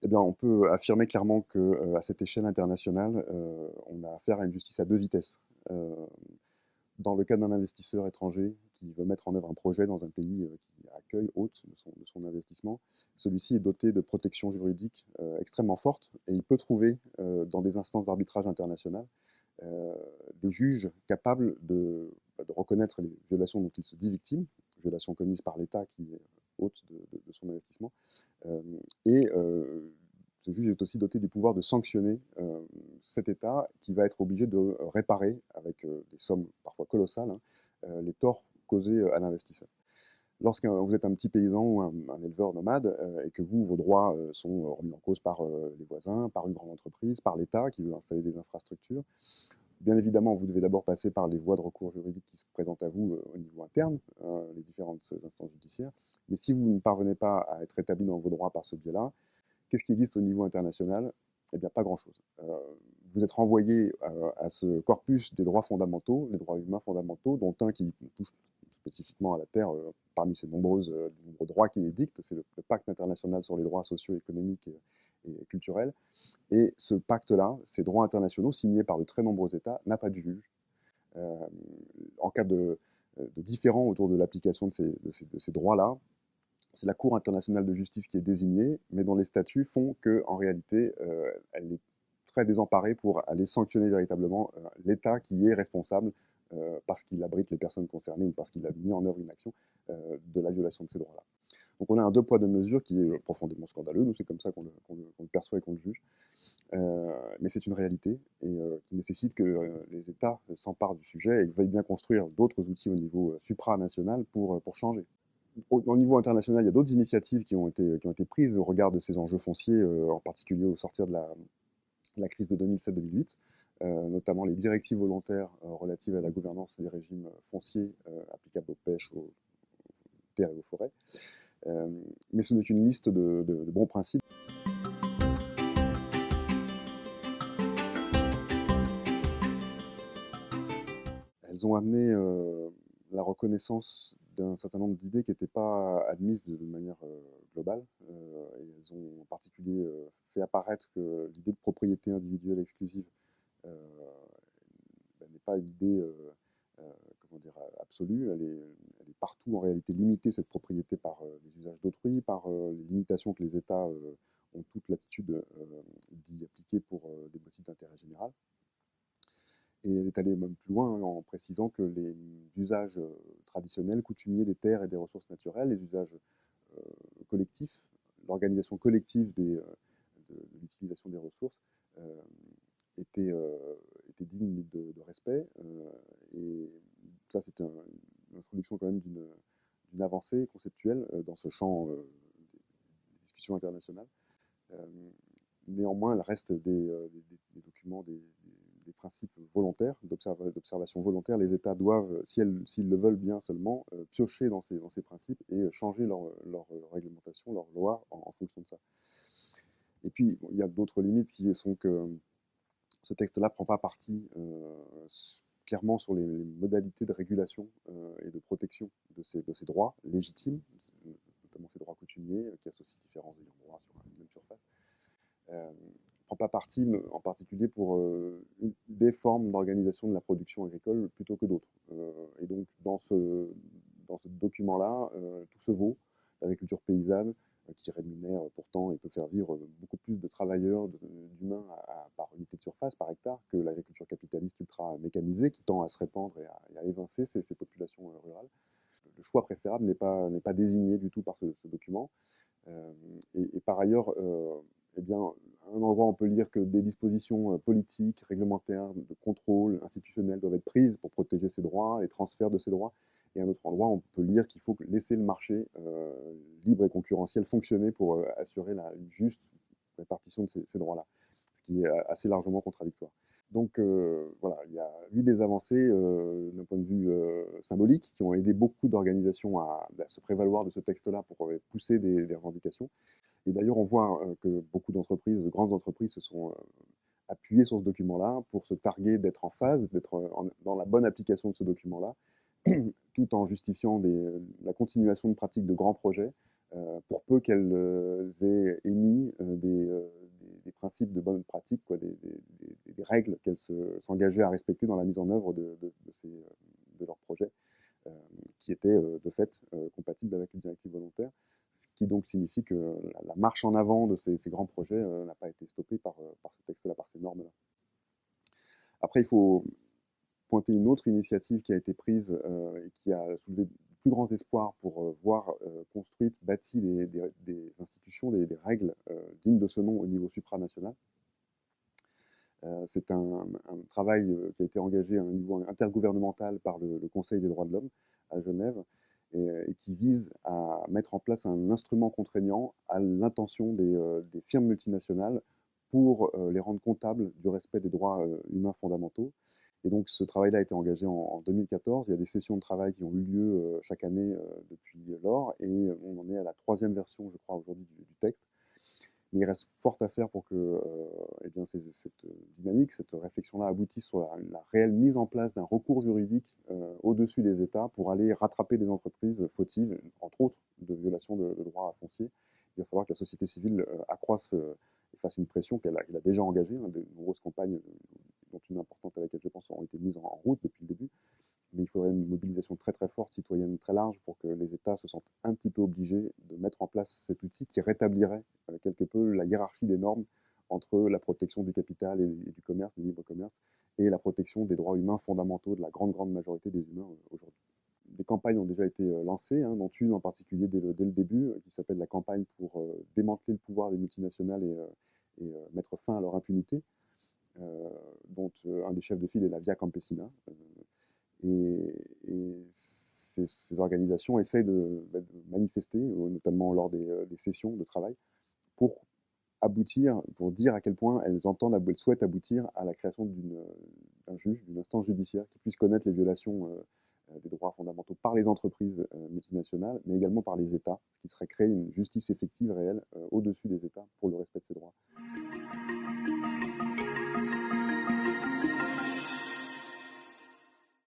Eh bien, on peut affirmer clairement qu'à cette échelle internationale, on a affaire à une justice à deux vitesses. Dans le cas d'un investisseur étranger qui veut mettre en œuvre un projet dans un pays qui accueille, hôte de son investissement, celui-ci est doté de protections juridiques extrêmement fortes et il peut trouver dans des instances d'arbitrage international des juges capables de reconnaître les violations dont il se dit victime, violations commises par l'État qui est hôte de son investissement, et ce juge est aussi doté du pouvoir de sanctionner cet État qui va être obligé de réparer, avec des sommes parfois colossales, les torts causés à l'investisseur. Lorsque vous êtes un petit paysan ou un éleveur nomade et que vos droits sont remis en cause par les voisins, par une grande entreprise, par l'État qui veut installer des infrastructures, bien évidemment, vous devez d'abord passer par les voies de recours juridiques qui se présentent à vous au niveau interne, les différentes instances judiciaires. Mais si vous ne parvenez pas à être établi dans vos droits par ce biais-là, qu'est-ce qui existe au niveau international? Eh bien, pas grand-chose. Vous êtes renvoyé à ce corpus des droits fondamentaux, des droits humains fondamentaux, dont un qui touche spécifiquement à la Terre, parmi ces nombreux droits qui édictent, c'est le Pacte international sur les droits sociaux, économiques et culturels. Et ce pacte-là, ces droits internationaux signés par de très nombreux États, n'a pas de juge. En cas de différend autour de l'application de ces droits-là, c'est la Cour internationale de justice qui est désignée, mais dont les statuts font qu'en réalité, elle est très désemparée pour aller sanctionner véritablement l'État qui est responsable parce qu'il abrite les personnes concernées ou parce qu'il a mis en œuvre une action de la violation de ces droits-là. Donc on a un deux poids deux mesures qui est profondément scandaleux, nous c'est comme ça qu'on le perçoit et qu'on le juge, mais c'est une réalité et qui nécessite que les États s'emparent du sujet et veuillent bien construire d'autres outils au niveau supranational pour changer. Au niveau international, il y a d'autres initiatives qui ont été prises au regard de ces enjeux fonciers, en particulier au sortir de la crise de 2007-2008, notamment les directives volontaires relatives à la gouvernance des régimes fonciers applicables aux pêches, aux terres et aux forêts. Mais ce n'est qu'une liste de bons principes. Elles ont amené la reconnaissance d'un certain nombre d'idées qui n'étaient pas admises de manière globale. Et elles ont en particulier fait apparaître que l'idée de propriété individuelle exclusive n'est pas une idée comment dire, absolue. Elle est partout en réalité limitée, cette propriété, par les usages d'autrui, par les limitations que les États ont toute l'attitude d'y appliquer pour des motifs d'intérêt général. Et elle est allée même plus loin en précisant que les usages traditionnels, coutumiers des terres et des ressources naturelles, les usages collectifs, l'organisation collective de l'utilisation des ressources, était digne de respect. Et ça, c'est une introduction quand même d'une avancée conceptuelle dans ce champ des discussions internationales. Néanmoins, il reste des documents, des principes volontaires, d'observation volontaire. Les États doivent, s'ils le veulent bien seulement, piocher dans ces principes et changer leur réglementation, leur loi en fonction de ça. Et puis, il y a d'autres limites qui sont que ce texte-là ne prend pas parti clairement sur les modalités de régulation et de protection de ces droits légitimes, notamment ces droits coutumiers, qui associent différents ayants droit sur une même surface. Ne prend pas parti en particulier pour des formes d'organisation de la production agricole plutôt que d'autres. Et donc, dans ce document-là, tout se vaut. L'agriculture paysanne, qui rémunère pourtant et peut faire vivre beaucoup plus de travailleurs, d'humains par unité de surface, par hectare, que l'agriculture capitaliste ultra mécanisée qui tend à se répandre et à évincer ces populations rurales. Le choix préférable n'est pas désigné du tout par ce document. Et par ailleurs, eh bien, à un endroit, on peut lire que des dispositions politiques, réglementaires, de contrôle institutionnel doivent être prises pour protéger ces droits, les transferts de ces droits. Et à un autre endroit, on peut lire qu'il faut laisser le marché libre et concurrentiel fonctionner pour assurer une juste répartition de ces droits-là, ce qui est assez largement contradictoire. Donc voilà, il y a eu des avancées d'un point de vue symbolique qui ont aidé beaucoup d'organisations à se prévaloir de ce texte-là pour pousser des revendications. Et d'ailleurs, on voit que beaucoup d'entreprises, de grandes entreprises, se sont appuyées sur ce document-là pour se targuer d'être en phase, d'être dans la bonne application de ce document-là, tout en justifiant la continuation de pratiques de grands projets, pour peu qu'elles aient émis des principes de bonne pratique, quoi, des règles qu'elles s'engageaient à respecter dans la mise en œuvre de leurs projets, qui étaient de fait compatibles avec les directives volontaires. Ce qui donc signifie que la marche en avant de ces grands projets n'a pas été stoppée par ce texte-là, par ces normes-là. Après, il faut pointer une autre initiative qui a été prise et qui a soulevé de plus grands espoirs pour voir construites, bâties des institutions, des règles dignes de ce nom au niveau supranational. C'est un travail qui a été engagé à un niveau intergouvernemental par le Conseil des droits de l'homme à Genève et qui vise à mettre en place un instrument contraignant à l'intention des firmes multinationales pour les rendre comptables du respect des droits humains fondamentaux. Et donc ce travail-là a été engagé en 2014. Il y a des sessions de travail qui ont eu lieu chaque année depuis lors et on en est à la 3e version, je crois, aujourd'hui du texte. Mais il reste fort à faire pour que eh bien, cette dynamique, cette réflexion-là aboutisse sur la réelle mise en place d'un recours juridique au-dessus des États pour aller rattraper des entreprises fautives, entre autres de violation de droits fonciers. Il va falloir que la société civile accroisse et fasse une pression qu'elle a déjà engagée. De nombreuses campagnes, dont une importante à laquelle je pense, ont été mises en route depuis le début. Mais il faudrait une mobilisation très très forte, citoyenne très large, pour que les États se sentent un petit peu obligés de mettre en place cet outil qui rétablirait quelque peu la hiérarchie des normes entre la protection du capital et du commerce, du libre commerce, et la protection des droits humains fondamentaux de la grande majorité des humains aujourd'hui. Des campagnes ont déjà été lancées, dont une en particulier dès le début, qui s'appelle la campagne pour démanteler le pouvoir des multinationales et mettre fin à leur impunité, dont un des chefs de file est la Via Campesina. Et ces organisations essayent de manifester, notamment lors des sessions de travail, pour aboutir, pour dire à quel point elles souhaitent aboutir à la création d'un juge, d'une instance judiciaire qui puisse connaître les violations des droits fondamentaux par les entreprises multinationales, mais également par les États, ce qui serait créer une justice effective réelle au-dessus des États pour le respect de ces droits.